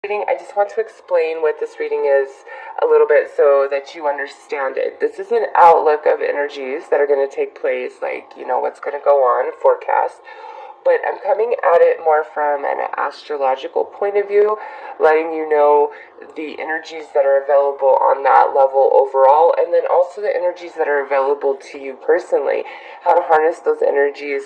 Reading, I just want to explain what this reading is a little bit so that you understand it. This is an outlook of energies that are going to take place, like, what's going to go on, forecast. But I'm coming at it more from an astrological point of view, letting you know the energies that are available on that level overall, and then also the energies that are available to you personally, how to harness those energies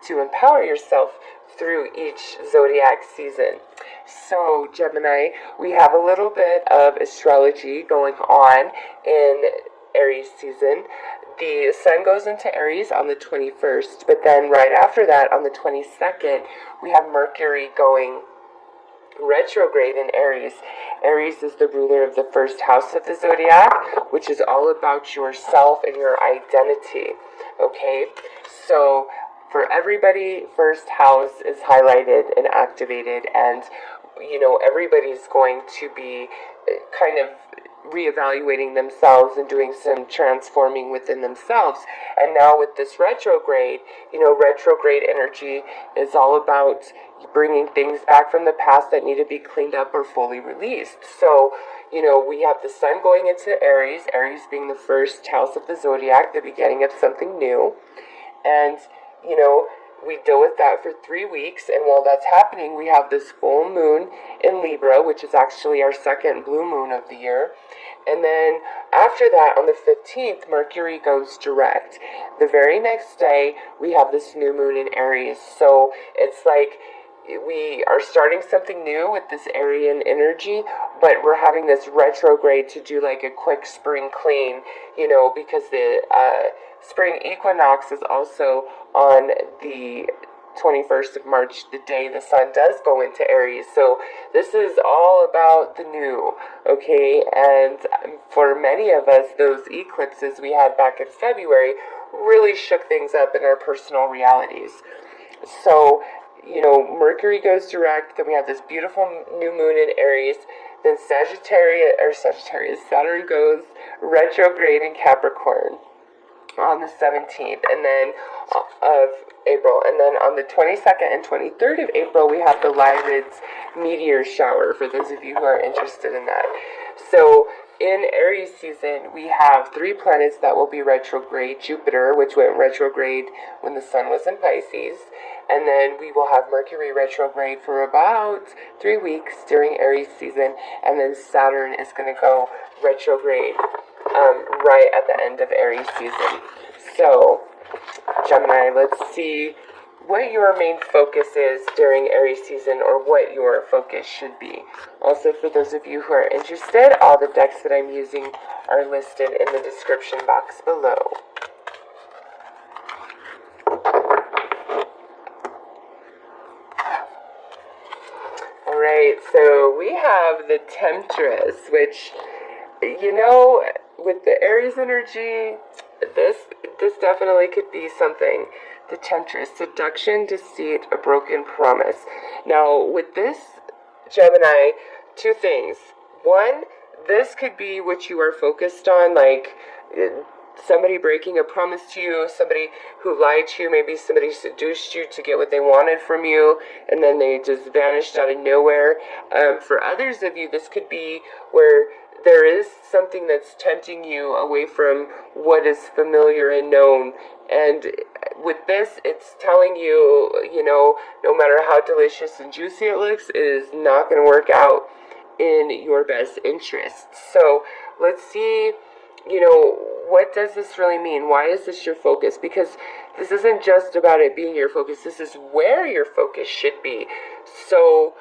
to empower yourself through each zodiac season. So, Gemini, we have a little bit of astrology going on in Aries season. The sun goes into Aries on the 21st, but then right after that, on the 22nd, we have Mercury going retrograde in Aries. Aries is the ruler of the first house of the zodiac, which is all about yourself and your identity. Okay, so for everybody, first house is highlighted and activated, and everybody's going to be kind of reevaluating themselves and doing some transforming within themselves. And now with this retrograde, retrograde energy is all about bringing things back from the past that need to be cleaned up or fully released. So, we have the sun going into Aries, Aries being the first house of the zodiac, the beginning of something new. And, we deal with that for 3 weeks, and while that's happening, we have this full moon in Libra, which is actually our second blue moon of the year. And then after that, on the 15th, Mercury goes direct. The very next day, we have this new moon in Aries. So it's like we are starting something new with this Aryan energy, but we're having this retrograde to do like a quick spring clean, because the spring equinox is also on the 21st of March, the day the sun does go into Aries. So this is all about the new, okay? And for many of us, those eclipses we had back in February really shook things up in our personal realities. So, Mercury goes direct, then we have this beautiful new moon in Aries, then Sagittarius, Saturn goes retrograde in Capricorn on the 17th, and then of April, and then on the 22nd and 23rd of April, we have the Lyrids meteor shower, for those of you who are interested in that. So, in Aries season, we have 3 planets that will be retrograde. Jupiter, which went retrograde when the sun was in Pisces, and then we will have Mercury retrograde for about 3 weeks during Aries season, and then Saturn is going to go retrograde right at the end of Aries season. So, Gemini, let's see what your main focus is during Aries season, or what your focus should be. Also, for those of you who are interested, all the decks that I'm using are listed in the description box below. Alright, so we have the Temptress, which, with the Aries energy, this definitely could be something. The Temptress, seduction, deceit, a broken promise. Now, with this, Gemini, 2 things. 1, this could be what you are focused on, like somebody breaking a promise to you, somebody who lied to you, maybe somebody seduced you to get what they wanted from you, and then they just vanished out of nowhere. For others of you, this could be where there is something that's tempting you away from what is familiar and known. And with this, it's telling you, no matter how delicious and juicy it looks, it is not going to work out in your best interest. So let's see, what does this really mean? Why is this your focus? Because this isn't just about it being your focus. This is where your focus should be. So,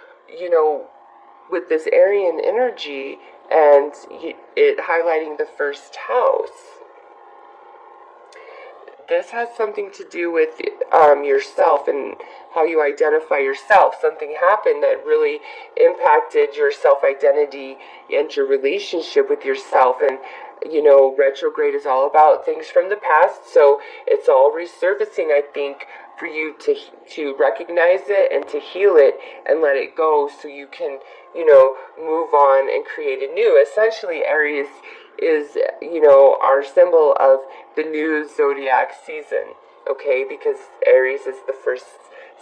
with this Aryan energy and it highlighting the first house, this has something to do with yourself and how you identify yourself. Something happened that really impacted your self-identity and your relationship with yourself. And, retrograde is all about things from the past. So it's all resurfacing, I think, for you to recognize it and to heal it and let it go so you can, move on and create anew. Essentially, Aries is, our symbol of the new zodiac season, okay? Because Aries is the first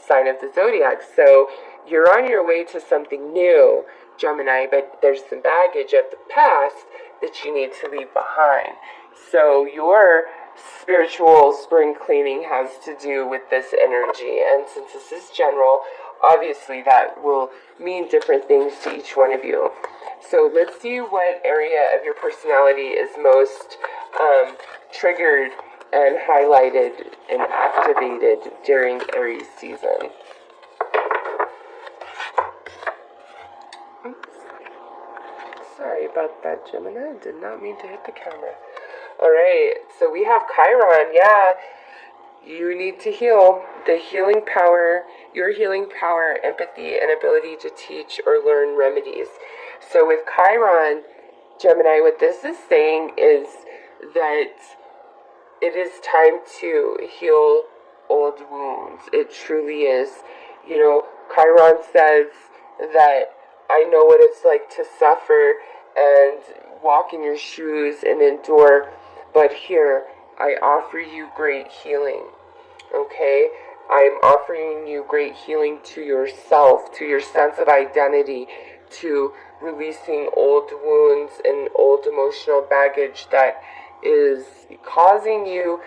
sign of the zodiac. So you're on your way to something new. Gemini, but there's some baggage of the past that you need to leave behind. So your spiritual spring cleaning has to do with this energy, and since this is general, obviously that will mean different things to each one of you. So let's see what area of your personality is most triggered and highlighted and activated during Aries season. Oops. Sorry about that, Gemini. Did not mean to hit the camera. Alright, so we have Chiron. Yeah, you need to heal. The healing power, your healing power, empathy, and ability to teach or learn remedies. So with Chiron, Gemini, what this is saying is that it is time to heal old wounds. It truly is. You know, Chiron says that I know what it's like to suffer and walk in your shoes and endure, but here I offer you great healing. Okay? I'm offering you great healing to yourself, to your sense of identity, to releasing old wounds and old emotional baggage that is causing you,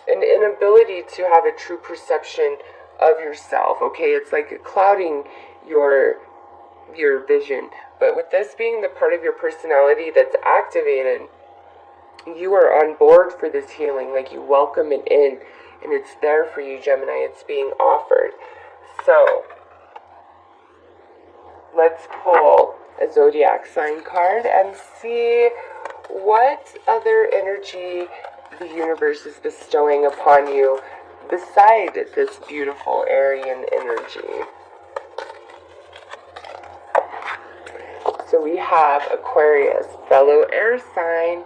an inability to have a true perception of yourself. Okay, it's like clouding your vision. But with this being the part of your personality that's activated, you are on board for this healing. Like, you welcome it in, and it's there for you, Gemini. It's being offered. So let's pull a zodiac sign card and see what other energy the universe is bestowing upon you beside this beautiful Aryan energy. So we have Aquarius, fellow air sign.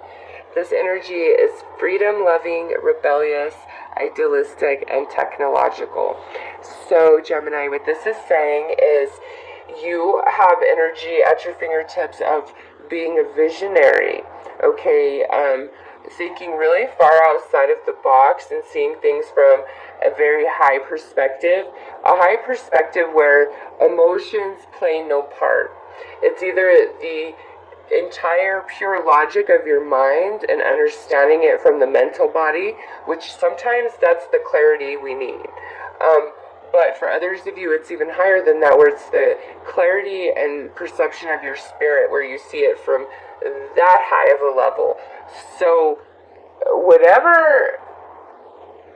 This energy is freedom-loving, rebellious, idealistic, and technological. So Gemini, what this is saying is you have energy at your fingertips of being a visionary, okay? Thinking really far outside of the box and seeing things from a very high perspective. A high perspective where emotions play no part. It's either the entire pure logic of your mind and understanding it from the mental body, which sometimes that's the clarity we need. But for others of you, it's even higher than that, where it's the clarity and perception of your spirit, where you see it from that high of a level. So whatever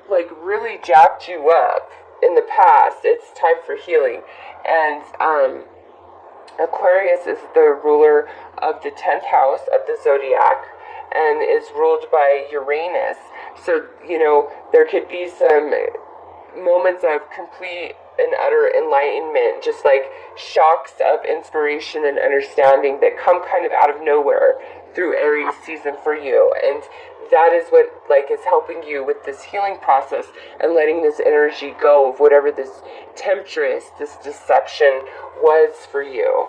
really jacked you up in the past, it's time for healing. And Aquarius is the ruler of the 10th house of the zodiac and is ruled by Uranus. So, there could be some moments of complete and utter enlightenment, just like shocks of inspiration and understanding that come kind of out of nowhere through Aries season for you. And that is what is helping you with this healing process and letting this energy go of whatever this temptress, this deception was for you.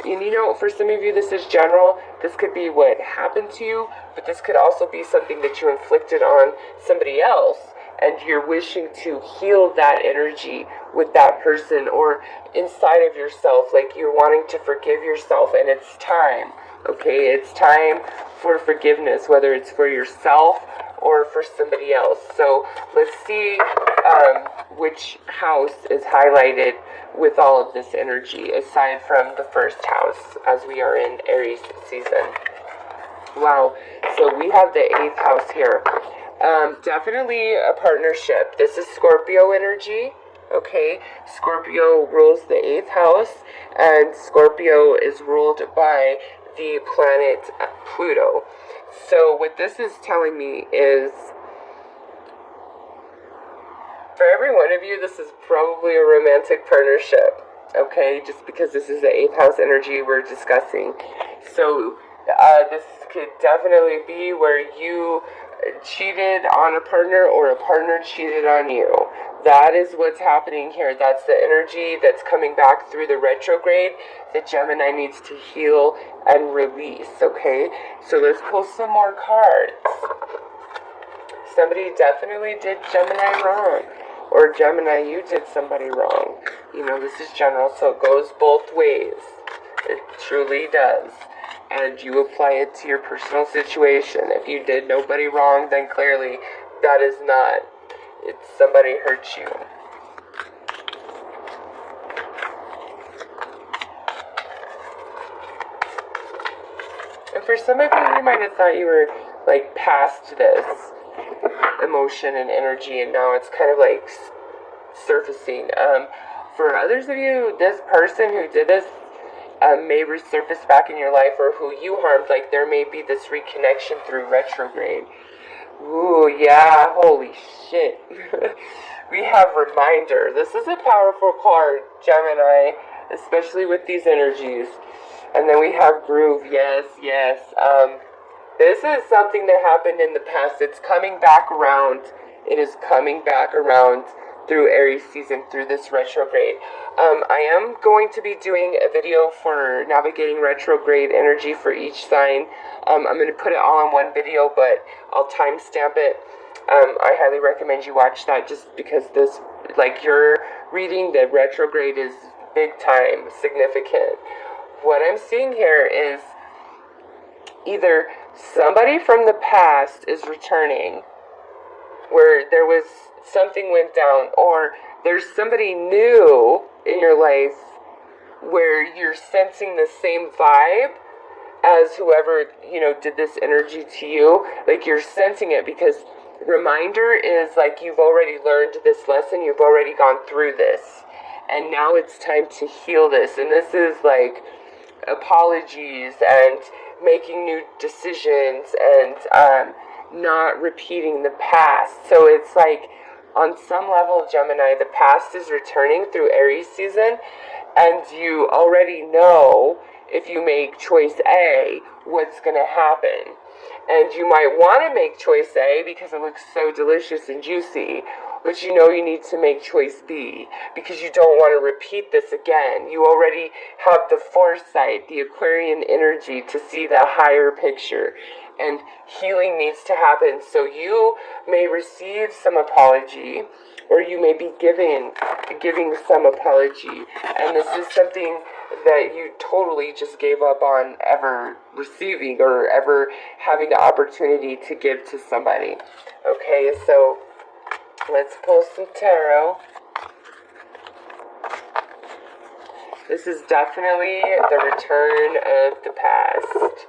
And for some of you, this is general. This could be what happened to you, but this could also be something that you inflicted on somebody else, and you're wishing to heal that energy with that person or inside of yourself. Like, you're wanting to forgive yourself, and it's time. Okay, it's time for forgiveness, whether it's for yourself or for somebody else. So let's see which house is highlighted with all of this energy, aside from the first house, as we are in Aries season. Wow, so we have the 8th house here. Definitely a partnership. This is Scorpio energy. Okay, Scorpio rules the 8th house, and Scorpio is ruled by the planet Pluto. So what this is telling me is, for every one of you, this is probably a romantic partnership. Okay, just because this is the 8th house energy we're discussing. So this could definitely be where you cheated on a partner or a partner cheated on you. That is what's happening here. That's the energy that's coming back through the retrograde that Gemini needs to heal and release, okay? So let's pull some more cards. Somebody definitely did Gemini wrong. Or Gemini, you did somebody wrong. You know, this is general, so it goes both ways. It truly does. And you apply it to your personal situation. If you did nobody wrong, then clearly that is not. It's somebody hurt you. And for some of you, you might have thought you were like past this emotion and energy, and now it's kind of like surfacing. For others of you, this person who did this may resurface back in your life, or who you harmed. Like there may be this reconnection through retrograde. Ooh, yeah, holy shit. We have reminder. This is a powerful card, Gemini, especially with these energies. And then we have groove. Yes, yes. This is something that happened in the past. It's coming back around. It is coming back around through Aries season, through this retrograde. I am going to be doing a video for navigating retrograde energy for each sign. I'm going to put it all in one video, but I'll timestamp it. I highly recommend you watch that, just because this, like, your reading the retrograde is big time significant. What I'm seeing here is either somebody from the past is returning, where there was something went down, or there's somebody new in your life where you're sensing the same vibe as whoever, you know, did this energy to you. Like you're sensing it, because reminder is like you've already learned this lesson, you've already gone through this, and now it's time to heal this. And this is like apologies and making new decisions and not repeating the past. So it's like on some level, Gemini, the past is returning through Aries season, and you already know, if you make choice A, what's going to happen. And you might want to make choice A because it looks so delicious and juicy, but you know you need to make choice B because you don't want to repeat this again. You already have the foresight, the Aquarian energy to see the higher picture, and healing needs to happen. So you may receive some apology, or you may be giving some apology, and this is something that you totally just gave up on ever receiving or ever having the opportunity to give to somebody. Okay, so let's pull some tarot. This is definitely the return of the past,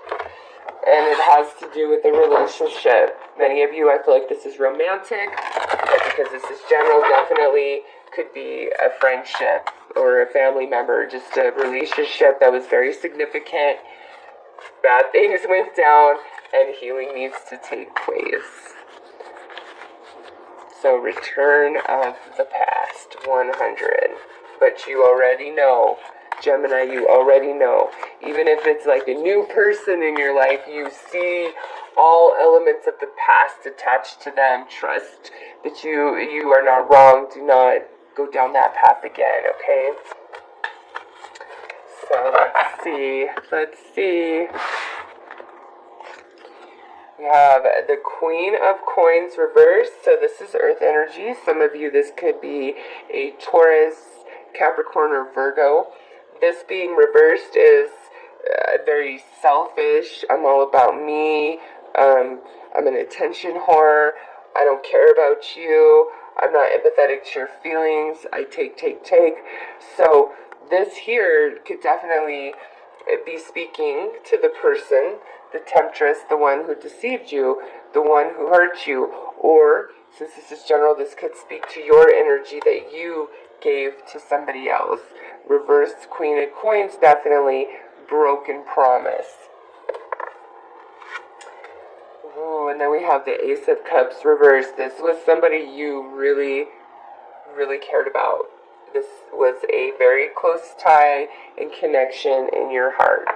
and it has to do with a relationship. Many of you, I feel like this is romantic, but because this is general, definitely could be a friendship or a family member, just a relationship that was very significant. Bad things went down, and healing needs to take place. So return of the past, 100. But you already know, Gemini, you already know. Even if it's like a new person in your life, you see all elements of the past attached to them. Trust that you are not wrong. Do not go down that path again, okay? So let's see. We have the Queen of Coins reversed. So this is Earth energy. Some of you, this could be a Taurus, Capricorn, or Virgo. This being reversed is very selfish. I'm all about me. I'm an attention whore. I don't care about you. I'm not empathetic to your feelings. I take. So this here could definitely be speaking to the person, the temptress, the one who deceived you, the one who hurt you. Or, since this is general, this could speak to your energy that you gave to somebody else. Reversed Queen of Coins, definitely broken promise. Ooh, and then we have the Ace of Cups reversed. This was somebody you really, really cared about. This was a very close tie and connection in your heart.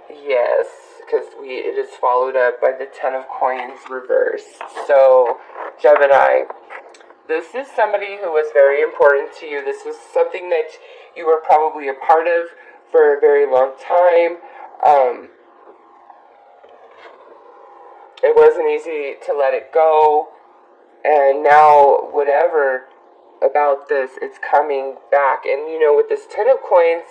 Yes, because it is followed up by the Ten of Coins reversed. So, Gemini, this is somebody who was very important to you. This was something that you were probably a part of for a very long time. It wasn't easy to let it go, And now, whatever about this, it's coming back. And with this Ten of Coins,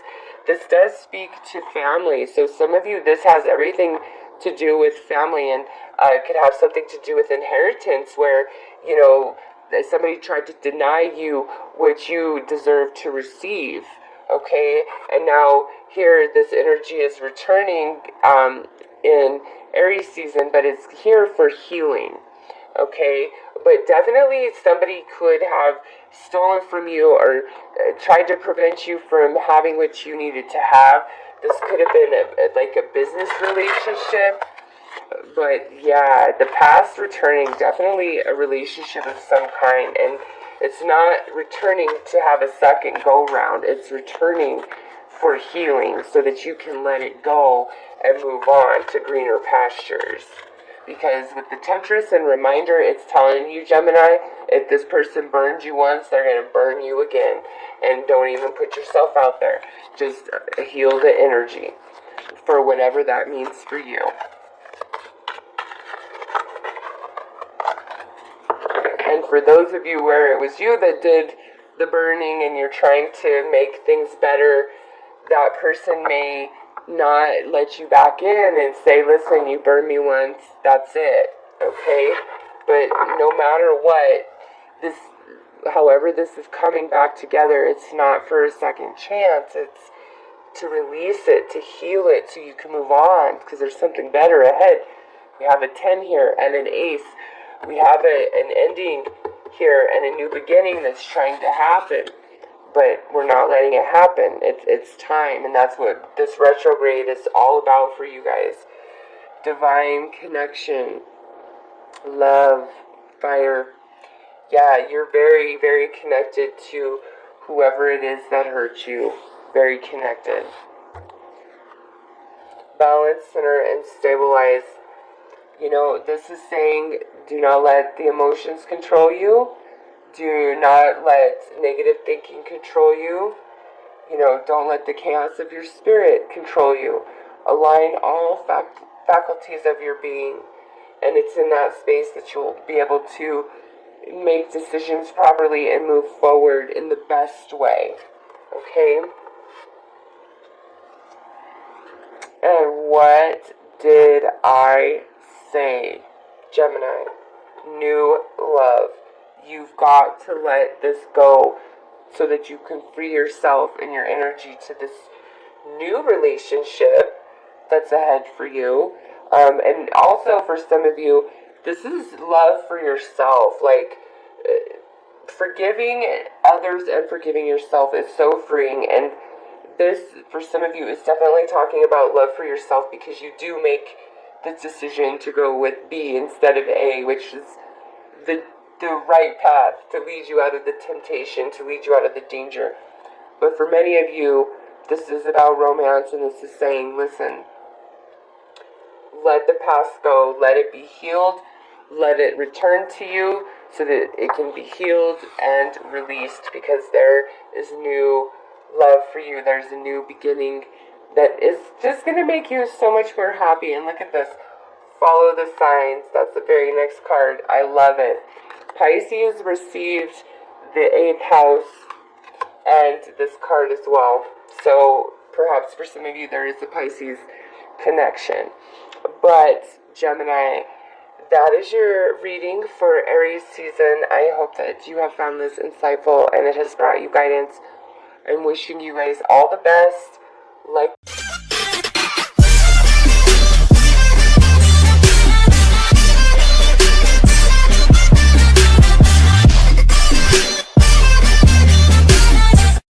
this does speak to family. So some of you, this has everything to do with family, and it could have something to do with inheritance, where somebody tried to deny you what you deserve to receive. Okay, and now here this energy is returning in Aries season, but it's here for healing. Okay, but definitely somebody could have stolen from you or tried to prevent you from having what you needed to have. This could have been like a business relationship. But yeah, the past returning, definitely a relationship of some kind. And it's not returning to have a second go round. It's returning for healing so that you can let it go and move on to greener pastures. Because with the Temptress and Reminder, it's telling you, Gemini, if this person burned you once, they're going to burn you again. And don't even put yourself out there. Just heal the energy for whatever that means for you. And for those of you where it was you that did the burning and you're trying to make things better, that person may not let you back in and say, listen, you burned me once, that's it, okay? But no matter what, however this is coming back together, it's not for a second chance. It's to release it, to heal it, so you can move on, because there's something better ahead. We have a 10 here and an ace. We have an ending here and a new beginning that's trying to happen. But we're not letting it happen. It's time, and that's what this retrograde is all about for you guys. Divine connection, love, fire. Yeah, you're very, very connected to whoever it is that hurt you. Very connected. Balance, center, and stabilize. This is saying, do not let the emotions control you. Do not let negative thinking control you. Don't let the chaos of your spirit control you. Align all faculties of your being. And it's in that space that you'll be able to make decisions properly and move forward in the best way. Okay? And what did I say? Gemini, new love. You've got to let this go so that you can free yourself and your energy to this new relationship that's ahead for you. And also for some of you, this is love for yourself. Like, forgiving others and forgiving yourself is so freeing. And this, for some of you, is definitely talking about love for yourself, because you do make the decision to go with B instead of A, which is the right path to lead you out of the temptation, to lead you out of the danger. But for many of you, this is about romance, and this is saying, listen, let the past go, let it be healed, let it return to you so that it can be healed and released, because there is new love for you. There's a new beginning that is just going to make you so much more happy. And look at this. Follow the signs. That's the very next card. I love it. Pisces received the 8th house and this card as well. So perhaps for some of you there is a Pisces connection. But Gemini, that is your reading for Aries season. I hope that you have found this insightful and it has brought you guidance. I'm wishing you guys all the best. Like